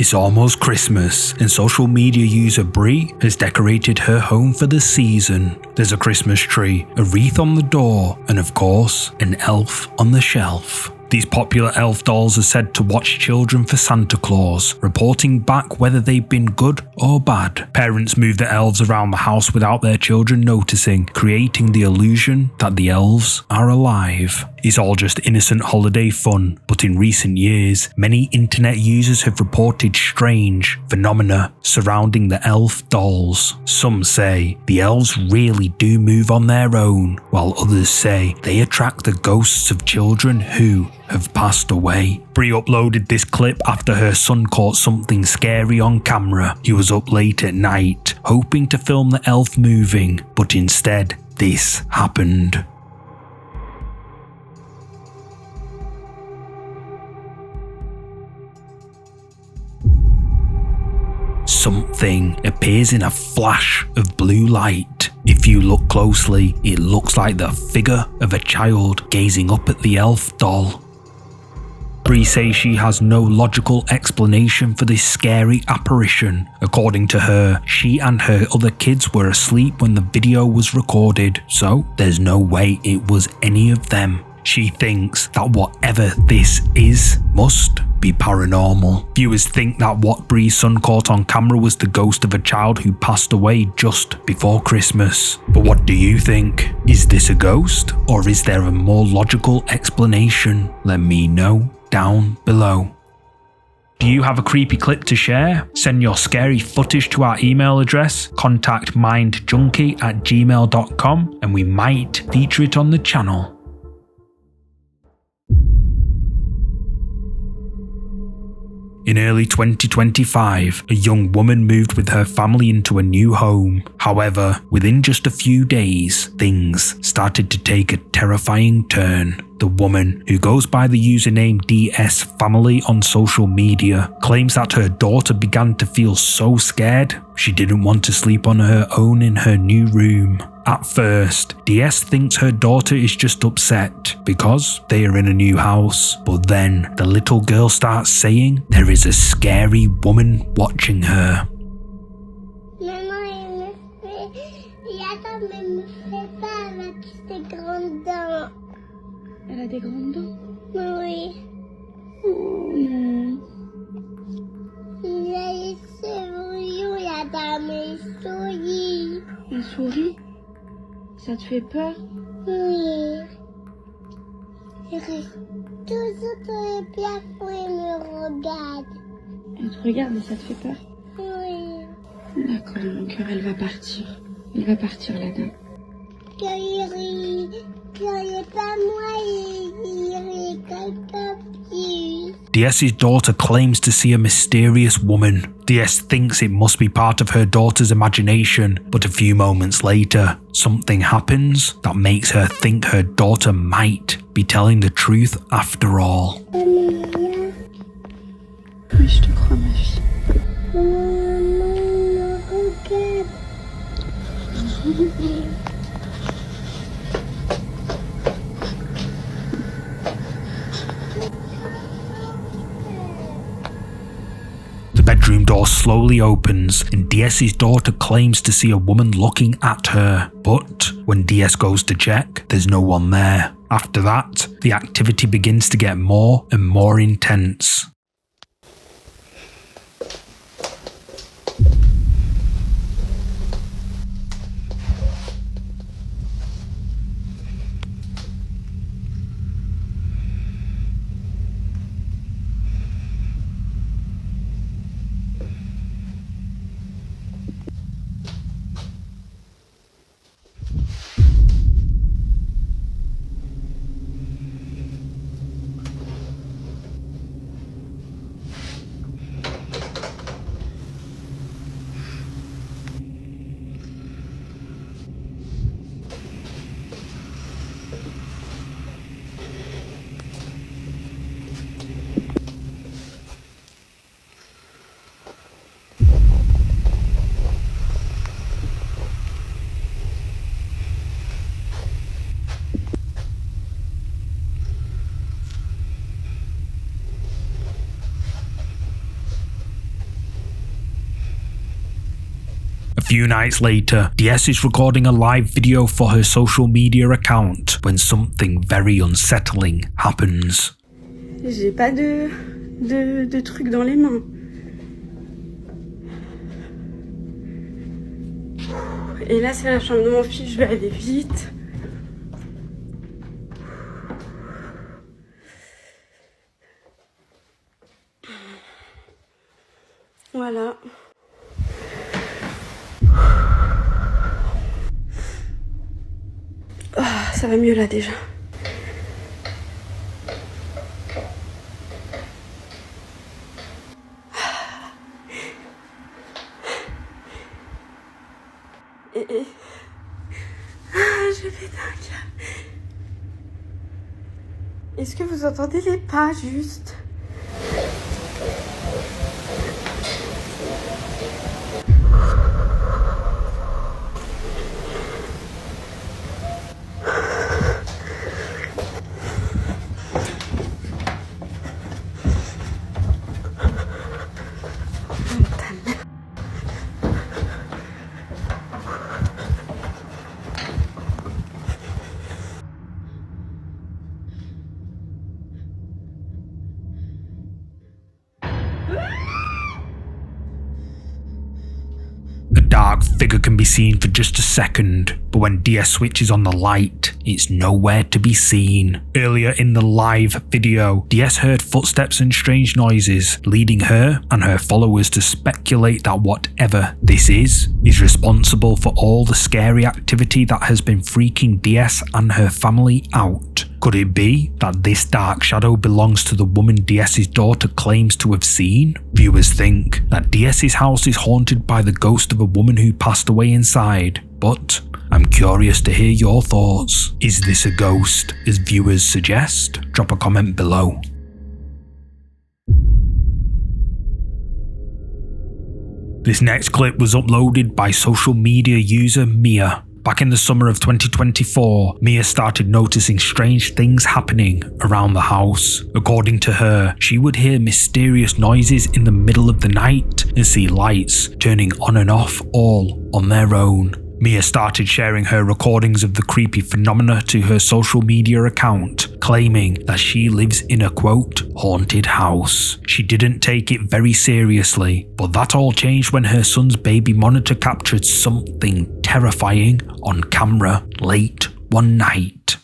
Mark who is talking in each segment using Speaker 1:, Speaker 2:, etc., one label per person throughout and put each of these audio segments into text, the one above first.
Speaker 1: It's almost Christmas, and social media user Brie has decorated her home for the season. There's a Christmas tree, a wreath on the door, and of course, an elf on the shelf. These popular elf dolls are said to watch children for Santa Claus, reporting back whether they've been good or bad. Parents move the elves around the house without their children noticing, creating the illusion that the elves are alive. It's all just innocent holiday fun, but in recent years, many internet users have reported strange phenomena surrounding the elf dolls. Some say the elves really do move on their own, while others say they attract the ghosts of children who have passed away. Brie uploaded this clip after her son caught something scary on camera. He was up late at night, hoping to film the elf moving, but instead, this happened. Something appears in a flash of blue light. If you look closely, it looks like the figure of a child gazing up at the elf doll. Brie says she has no logical explanation for this scary apparition. According to her, she and her other kids were asleep when the video was recorded, so there's no way it was any of them. She thinks that whatever this is must be paranormal. Viewers think that what Brie's son caught on camera was the ghost of a child who passed away just before Christmas. But what do you think? Is this a ghost, or is there a more logical explanation? Let me know down below. Do you have a creepy clip to share? Send your scary footage to our email address, contactmindjunkie@gmail.com, and we might feature it on the channel. In early 2025, a young woman moved with her family into a new home. However, within just a few days, things started to take a terrifying turn. The woman, who goes by the username DS Family on social media, claims that her daughter began to feel so scared she didn't want to sleep on her own in her new room. At first, DS thinks her daughter is just upset because they are in a new house, but then the little girl starts saying there is a scary woman watching her.
Speaker 2: Maman, elle me fait peur, elle a des grandes dents.
Speaker 3: Elle a des grandes dents?
Speaker 2: Oui.
Speaker 3: Oh non.
Speaker 2: Il a les cheveux, il a dans mes souris.
Speaker 3: Elle sourit? Ça te fait peur?
Speaker 2: Oui. Il reste toujours sur le plafond et me regarde.
Speaker 3: Elle te regarde et ça te fait peur?
Speaker 2: Oui.
Speaker 3: D'accord, mon cœur, elle va partir. Elle va partir, la dame.
Speaker 2: Quand il est pas moi, il rit quelqu'un plus.
Speaker 1: DS's daughter claims to see a mysterious woman. DS thinks it must be part of her daughter's imagination, but a few moments later, something happens that makes her think her daughter might be telling the truth after all.
Speaker 3: Oui, je te crois, ma fille.
Speaker 2: Maman, regarde.
Speaker 1: The bedroom door slowly opens and DS's daughter claims to see a woman looking at her, but when DS goes to check, there's no one there. After that, the activity begins to get more and more intense. A few nights later, DS is recording a live video for her social media account when something very unsettling happens.
Speaker 3: J'ai pas de trucs dans les mains. Et là, c'est la chambre de mon fils, je vais aller vite. Voilà. Oh, ça va mieux là déjà. Je vais dingue. Est-ce que vous entendez les pas juste?
Speaker 1: A dark figure can be seen for just a second, but when DS switches on the light, it's nowhere to be seen. Earlier in the live video, DS heard footsteps and strange noises, leading her and her followers to speculate that whatever this is responsible for all the scary activity that has been freaking DS and her family out. Could it be that this dark shadow belongs to the woman DS's daughter claims to have seen? Viewers think that DS's house is haunted by the ghost of a woman who passed away inside, but I'm curious to hear your thoughts. Is this a ghost, as viewers suggest? Drop a comment below. This next clip was uploaded by social media user Mia. Back in the summer of 2024, Mia started noticing strange things happening around the house. According to her, she would hear mysterious noises in the middle of the night and see lights turning on and off all on their own. Mia started sharing her recordings of the creepy phenomena to her social media account, claiming that she lives in a quote, haunted house. She didn't take it very seriously, but that all changed when her son's baby monitor captured something terrifying on camera late one night.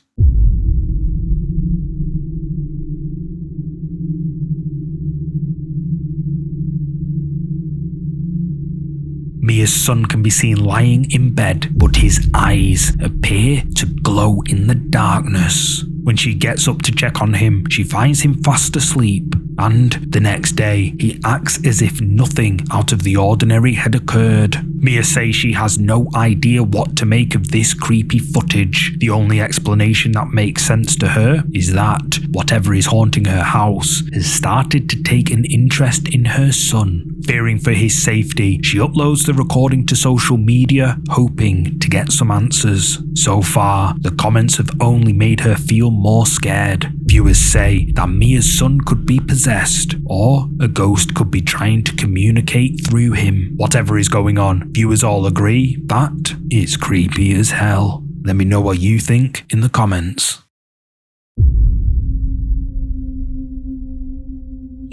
Speaker 1: Mia's son can be seen lying in bed, but his eyes appear to glow in the darkness. When she gets up to check on him, she finds him fast asleep, and the next day, he acts as if nothing out of the ordinary had occurred. Mia says she has no idea what to make of this creepy footage. The only explanation that makes sense to her is that whatever is haunting her house has started to take an interest in her son. Fearing for his safety, she uploads the recording to social media, hoping to get some answers. So far, the comments have only made her feel more scared. Viewers say that Mia's son could be possessed, or a ghost could be trying to communicate through him. Whatever is going on, viewers all agree that it's creepy as hell. Let me know what you think in the comments.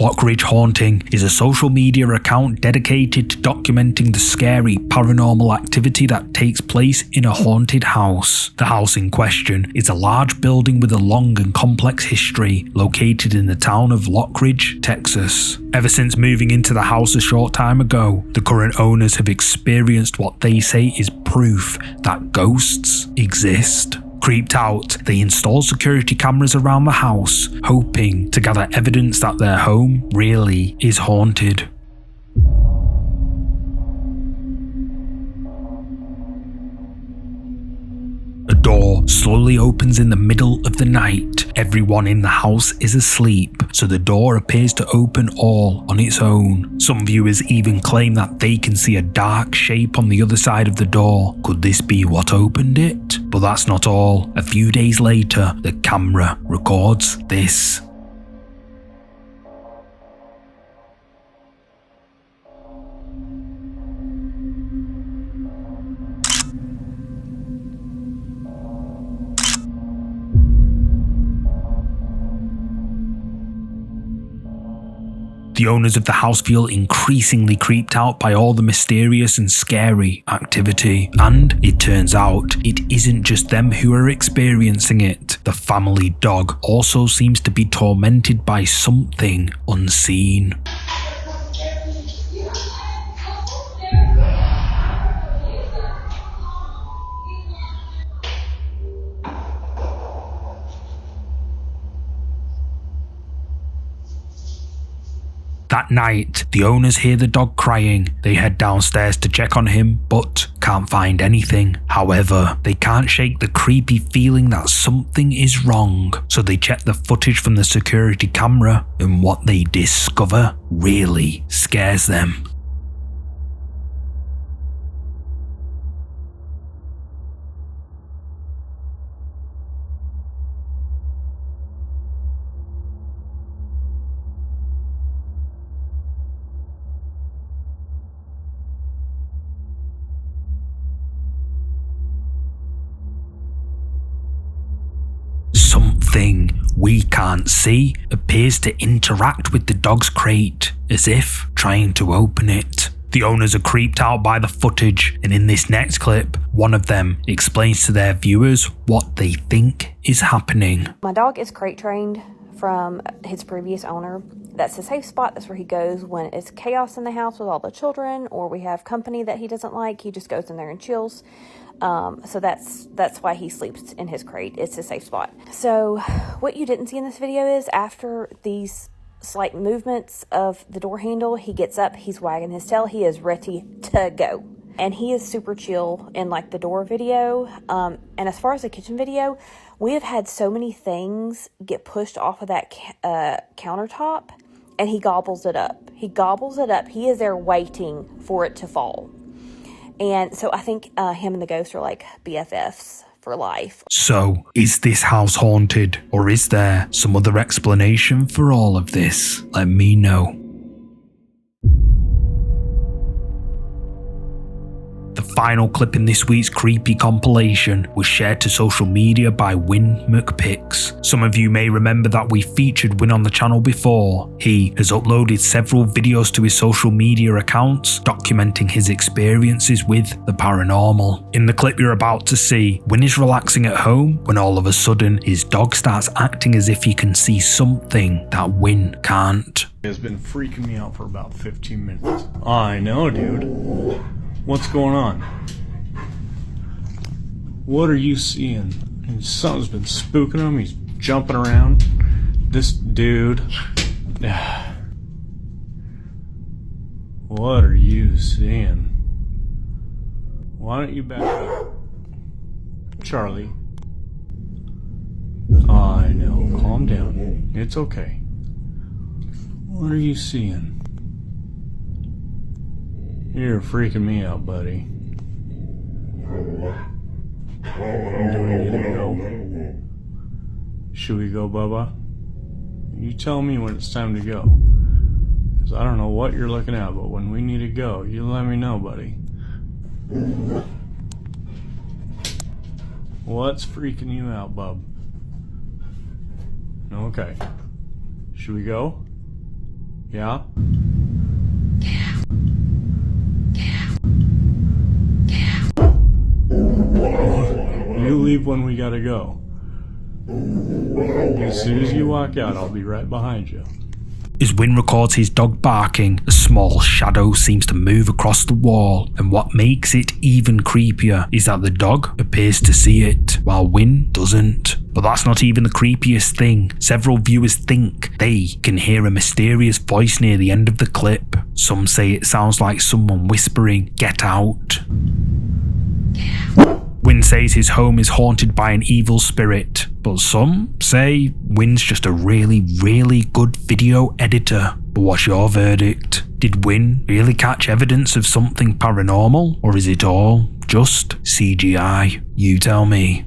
Speaker 1: Lockridge Haunting is a social media account dedicated to documenting the scary paranormal activity that takes place in a haunted house. The house in question is a large building with a long and complex history located in the town of Lockridge, Texas. Ever since moving into the house a short time ago, the current owners have experienced what they say is proof that ghosts exist. Creeped out, they install security cameras around the house, hoping to gather evidence that their home really is haunted. A door slowly opens in the middle of the night. Everyone in the house is asleep, so the door appears to open all on its own. Some viewers even claim that they can see a dark shape on the other side of the door. Could this be what opened it? But that's not all. A few days later, the camera records this. The owners of the house feel increasingly creeped out by all the mysterious and scary activity. And it turns out it isn't just them who are experiencing it. The family dog also seems to be tormented by something unseen. That night, the owners hear the dog crying. They head downstairs to check on him, but can't find anything. However, they can't shake the creepy feeling that something is wrong. So they check the footage from the security camera, and what they discover really scares them. Something we can't see appears to interact with the dog's crate, as if trying to open it. The owners are creeped out by the footage, and in this next clip, one of them explains to their viewers what they think is happening.
Speaker 4: My dog is crate trained from his previous owner. That's a safe spot. That's where he goes when it's chaos in the house with all the children, or we have company that he doesn't like. He just goes in there and chills. So that's why he sleeps in his crate. It's a safe spot. So what you didn't see in this video is after these slight movements of the door handle, he gets up, he's wagging his tail, he is ready to go. And he is super chill in like the door video. And as far as the kitchen video, we have had so many things get pushed off of that countertop, and he gobbles it up. He gobbles it up. He is there waiting for it to fall. And so I think him and the ghost are like BFFs for life.
Speaker 1: So, is this house haunted, or is there some other explanation for all of this? Let me know. The final clip in this week's creepy compilation was shared to social media by Win McPix. Some of you may remember that we featured Win on the channel before. He has uploaded several videos to his social media accounts documenting his experiences with the paranormal. In the clip you're about to see, Win is relaxing at home when all of a sudden his dog starts acting as if he can see something that Win can't.
Speaker 5: It has been freaking me out for about 15 minutes. I know, dude. What's going on? What are you seeing? Something's been spooking him. He's jumping around. This dude. What are you seeing? Why don't you back up? Charlie. I know. Calm down. It's okay. What are you seeing? You're freaking me out, buddy. Do we need to go? Should we go, Bubba? You tell me when it's time to go. Because I don't know what you're looking at, but when we need to go, you let me know, buddy. What's freaking you out, bub? Okay. Should we go? Yeah? You leave when we gotta go. As soon as you walk out, I'll be right behind you.
Speaker 1: As Win records his dog barking, a small shadow seems to move across the wall, and what makes it even creepier is that the dog appears to see it, while Win doesn't. But that's not even the creepiest thing. Several viewers think they can hear a mysterious voice near the end of the clip. Some say it sounds like someone whispering, "Get out." Win says his home is haunted by an evil spirit, but some say Win's just a really, really good video editor. But what's your verdict? Did Win really catch evidence of something paranormal, or is it all just CGI? You tell me.